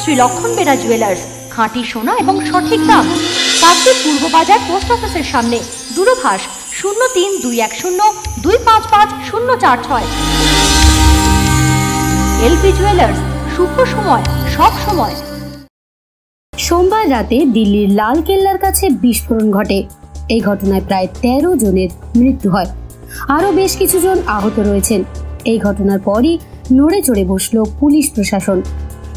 শ্রী লক্ষণ বেরা জুয়েলার্স, খাঁটি সোনা এবং সঠিক দাম। কাকদ্বীপ পূর্ব বাজার পোস্ট অফিসের সামনে। দূরভাষ 03-210-255-046। এলপি জুয়েলার্স, শুভ সময় সব সময়। সোমবার রাতে দিল্লির লাল কেল্লার কাছে বিস্ফোরণ ঘটে। এই ঘটনায় প্রায় 13 জনের মৃত্যু হয়, আরও বেশ কিছু জন আহত রয়েছেন। এই ঘটনার পরই নড়ে চড়ে বসল পুলিশ প্রশাসন।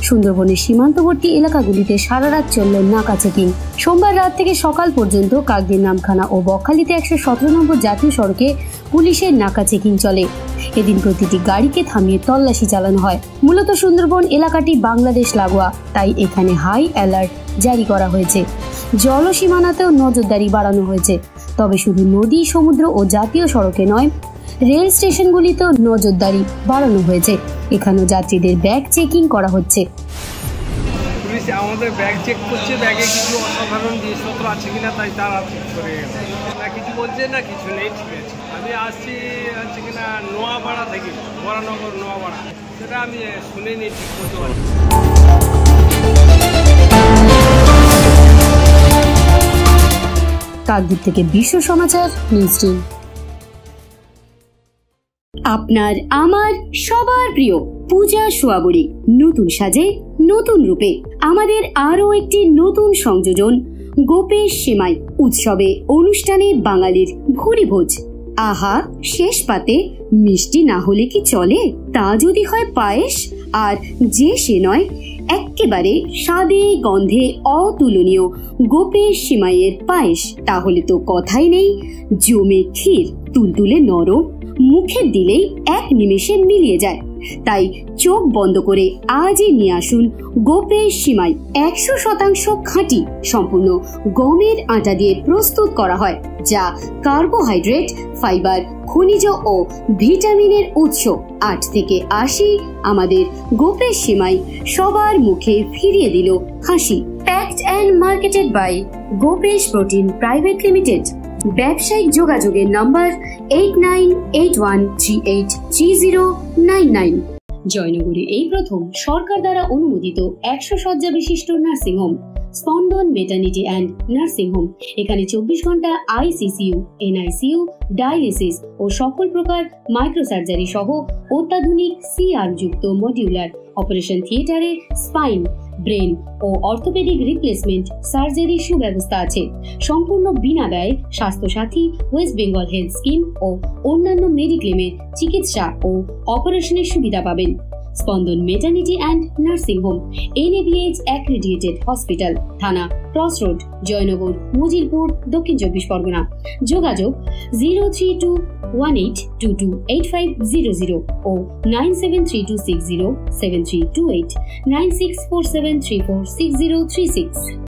সুন্দরবনের সীমান্তবর্তী এলাকাগুলিতে সারা রাত চলল নাকা চেকিং। সোমবার রাত থেকে সকাল পর্যন্ত কাকদ্বীপ নামখানা ও বকখালিতে 117 নম্বর জাতীয় সড়কে পুলিশের নাকা চেকিং চলে। এদিন প্রতিটি গাড়িকে থামিয়ে তল্লাশি চালানো হয়। মূলত সুন্দরবন এলাকাটি বাংলাদেশ লাগোয়া, তাই এখানে হাই অ্যালার্ট জারি করা হয়েছে। জলসীমানাতেও নজরদারি বাড়ানো হয়েছে। তবে শুধু নদী, সমুদ্র ও জাতীয় সড়কে নয়, রেল স্টেশনগুলিতেও নজরদারি বাড়ানো হয়েছে। এখানেও যাত্রীদের ব্যাগ চেকিং করা হচ্ছে। পুলিশ আমাদের ব্যাগ চেক করছে, ব্যাগে কিছু অসাধারণ জিনিসপত্র আছে কিনা, তাই তারা করে গেছে। না কিছু বলছে না কিছু নেই, ঠিক আছে। আমি আসছি হচ্ছে কিনা নোয়াপাড়া থেকে, বরানগর নোয়াপাড়া, সেটা আমি শুনিনি ঠিক করতে পারি। কাকদ্বীপ থেকে বিশ্ব সমাচার নিউজ টিম। আপনার আমার সবার প্রিয় পূজা সোয়াবুড়ি নতুন সাজে নতুন রূপে। আমাদের আরো একটি নতুন সংযোজন, গোপেশ সেমাই উৎসবে অনুষ্ঠানে বাঙালির ভুরি ভোজ। আহা, শেষ পাতে মিষ্টি না হলে কি চলে? তা যদি হয় পায়েস, আর যে সে নয়, একেবারে স্বাদে গন্ধে অতুলনীয় গোপেশ সেমাইয়ের পায়েস, তাহলে তো কথাই নেই। জমে ক্ষীর, তুলতুলে নরম, মুখে দিলেই এক নিমেষে মিলিয়ে যায়। তাই চোখ বন্ধ করে আজই নিয়ে আসুন গোপেশ সেমাই। 100% খাঁটি, সম্পূর্ণ গমের আটা দিয়ে প্রস্তুত করা হয়, যা কার্বোহাইড্রেট, ফাইবার, খনিজ ও ভিটামিনের উৎস। 8 থেকে 80 আমাদের গোপেশ সেমাই সবার মুখে ফিরিয়ে দিল হাসি। Packed and marketed by Gopesh protein private limited. ব্যবসায়িক যোগাযোগের নম্বর 8981383099। জয়নগরে এই প্রথম সরকার দ্বারা অনুমোদিত 100 শয্যা বিশিষ্ট নার্সিংহোম স্পন্দন মেটার্নিটি অ্যান্ড নার্সিং হোম। এখানে 24 ঘন্টা আইসিসিইউ, এনআইসিইউ, ডায়ালিসিস ও সকল প্রকার মাইক্রোসার্জারি সহ অত্যাধুনিক সিআর যুক্ত মডিউলার অপারেশন থিয়েটারে স্পাইন, ব্রেন ও অর্থোপেডিক রিপ্লেসমেন্ট সার্জারির সুব্যবস্থা আছে। সম্পূর্ণ বিনা ব্যয় Swasthyasathi, West Bengal health scheme ও অন্যান্য মেডিক্লেমের চিকিৎসা ও অপারেশনের সুবিধা পাবেন। Spandan maternity and nursing home, NABH accredited hospital, Thana crossroad, Joynagar, Majilpur, Dakshin 24 Pargana. যোগাযোগ 03218228500 ও 9732607328, 9647346036।